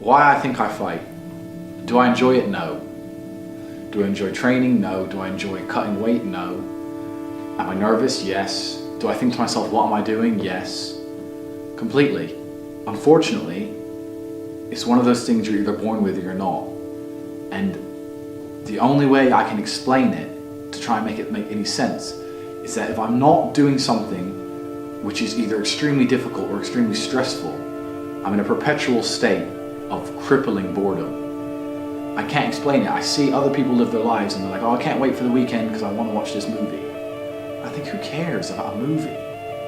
Why I think I fight. Do I enjoy it? No. Do I enjoy training? No. Do I enjoy cutting weight? No. Am I nervous? Yes. Do I think to myself, what am I doing? Yes. Completely. Unfortunately, it's one of those things you're either born with or you're not. And the only way I can explain it, to try and make it make any sense, is that if I'm not doing something which is either extremely difficult or extremely stressful, I'm in a perpetual state of crippling boredom. I can't explain it. I see other people live their lives and they're like, oh, I can't wait for the weekend because I want to watch this movie. I think, who cares about a movie?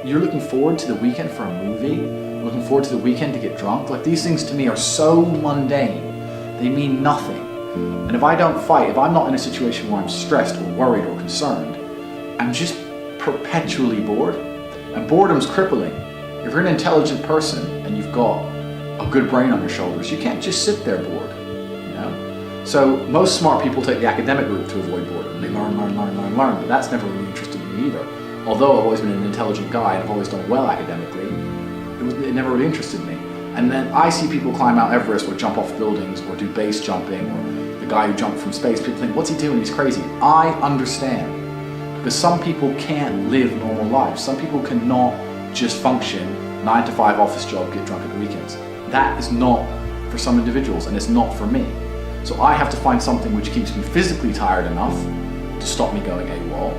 You're looking forward to the weekend for a movie? Looking forward to the weekend to get drunk? Like, these things to me are so mundane. They mean nothing. And if I don't fight, if I'm not in a situation where I'm stressed or worried or concerned, I'm just perpetually bored. And boredom's crippling. If you're an intelligent person and you've got a good brain on your shoulders, you can't just sit there bored, you know? So most smart people take the academic route to avoid boredom. They learn, but that's never really interested me either. Although I've always been an intelligent guy and I've always done well academically, it never really interested me. And then I see people climb Mount Everest or jump off buildings or do base jumping, or the guy who jumped from space. People think, what's he doing? He's crazy. I understand. Because some people can't live normal lives. Some people cannot just function 9 to 5 office job, get drunk at the weekends. That is not for some individuals, and it's not for me. So I have to find something which keeps me physically tired enough to stop me going AWOL,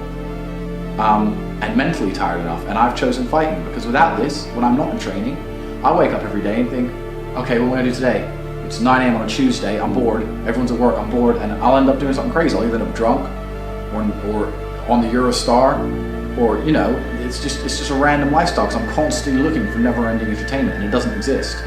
and mentally tired enough. And I've chosen fighting, because without this, when I'm not in training, I wake up every day and think, okay, what am I gonna do today? It's 9 a.m. on a Tuesday, I'm bored, everyone's at work, I'm bored, and I'll end up doing something crazy. I'll either end up drunk or on the Eurostar, or, you know, it's just a random lifestyle, because I'm constantly looking for never-ending entertainment, and it doesn't exist.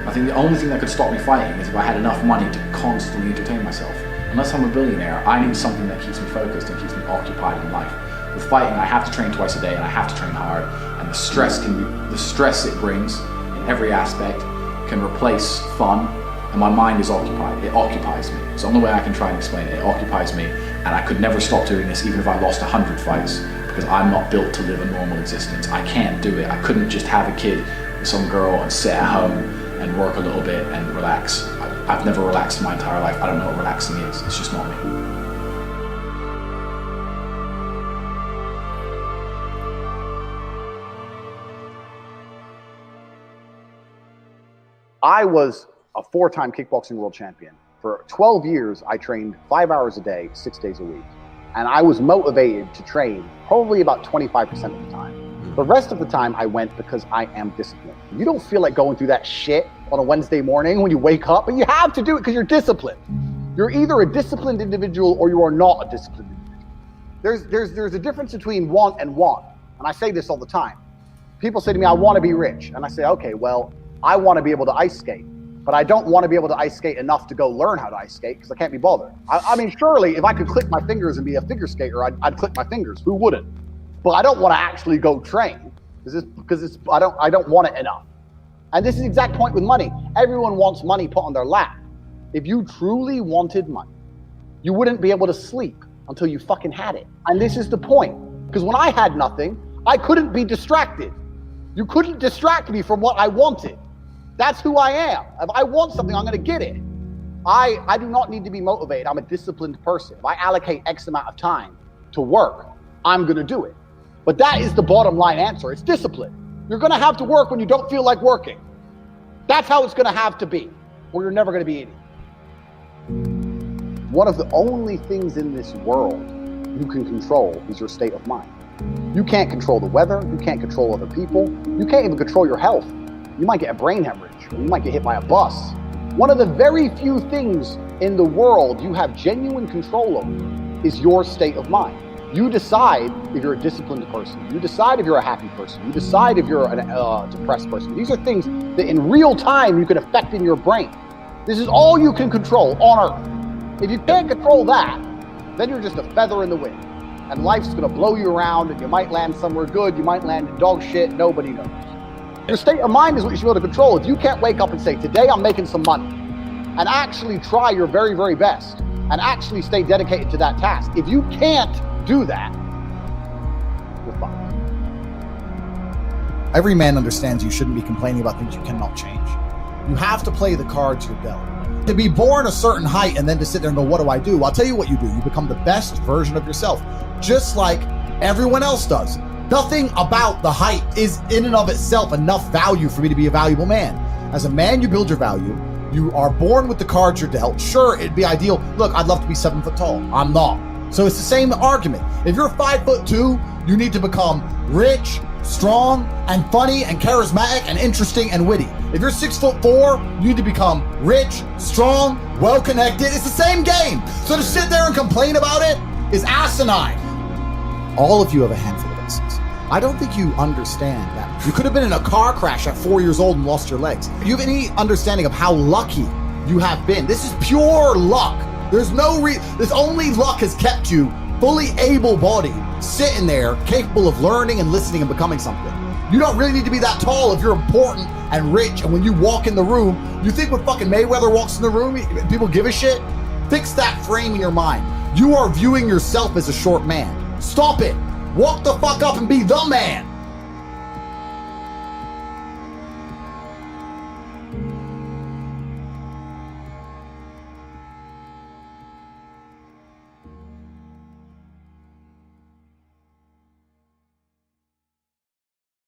I think the only thing that could stop me fighting is if I had enough money to constantly entertain myself. Unless I'm a billionaire, I need something that keeps me focused and keeps me occupied in life. With fighting, I have to train twice a day, and I have to train hard, and the stress it brings in every aspect can replace fun, and my mind is occupied. It occupies me. It's the only way I can try and explain it. It occupies me, and I could never stop doing this even if I lost 100 fights, because I'm not built to live a normal existence. I can't do it. I couldn't just have a kid with some girl and sit at home and work a little bit and relax. I've never relaxed in my entire life. I don't know what relaxing is. It's just not me. I was a 4-time kickboxing world champion. For 12 years, I trained 5 hours a day, 6 days a week. And I was motivated to train probably about 25% of the time. The rest of the time I went because I am disciplined. You don't feel like going through that shit on a Wednesday morning when you wake up, but you have to do it because you're disciplined. You're either a disciplined individual or you are not a disciplined individual. There's a difference between want and want. And I say this all the time. People say to me, I want to be rich. And I say, okay, well, I want to be able to ice skate, but I don't want to be able to ice skate enough to go learn how to ice skate because I can't be bothered. I mean, surely if I could click my fingers and be a figure skater, I'd click my fingers. Who wouldn't? But I don't want to actually go train because I don't want it enough. And this is the exact point with money. Everyone wants money put on their lap. If you truly wanted money, you wouldn't be able to sleep until you fucking had it. And this is the point. Because when I had nothing, I couldn't be distracted. You couldn't distract me from what I wanted. That's who I am. If I want something, I'm going to get it. I do not need to be motivated. I'm a disciplined person. If I allocate X amount of time to work, I'm going to do it. But that is the bottom line answer. It's discipline. You're going to have to work when you don't feel like working. That's how it's going to have to be, or you're never going to be anything. One of the only things in this world you can control is your state of mind. You can't control the weather. You can't control other people. You can't even control your health. You might get a brain hemorrhage, or you might get hit by a bus. One of the very few things in the world you have genuine control over is your state of mind. You decide if you're a disciplined person. You decide if you're a happy person. You decide if you're a depressed person. These are things that in real time you can affect in your brain. This is all you can control on Earth. If you can't control that, then you're just a feather in the wind. And life's gonna blow you around, and you might land somewhere good, you might land in dog shit, nobody knows. Your state of mind is what you should be able to control. If you can't wake up and say, today I'm making some money, and actually try your very, very best, and actually stay dedicated to that task. If you can't do that, you're fucked. Every man understands you shouldn't be complaining about things you cannot change. You have to play the cards you're dealt. To be born a certain height and then to sit there and go, what do I do? Well, I'll tell you what you do. You become the best version of yourself, just like everyone else does. Nothing about the height is in and of itself enough value for me to be a valuable man. As a man, you build your value. You are born with the cards you're dealt. Sure, it'd be ideal. Look, I'd love to be 7 foot tall. I'm not. So it's the same argument. If you're 5'2", you need to become rich, strong, and funny, and charismatic, and interesting, and witty. If you're 6'4", you need to become rich, strong, well-connected. It's the same game. So to sit there and complain about it is asinine. All of you have a handful of aces. I don't think you understand that. You could have been in a car crash at 4 years old and lost your legs. Do you have any understanding of how lucky you have been? This is pure luck. There's only luck has kept you fully able-bodied, sitting there, capable of learning and listening and becoming something. You don't really need to be that tall if you're important and rich, and when you walk in the room, you think when fucking Mayweather walks in the room, people give a shit? Fix that frame in your mind. You are viewing yourself as a short man. Stop it. Walk the fuck up and be the man.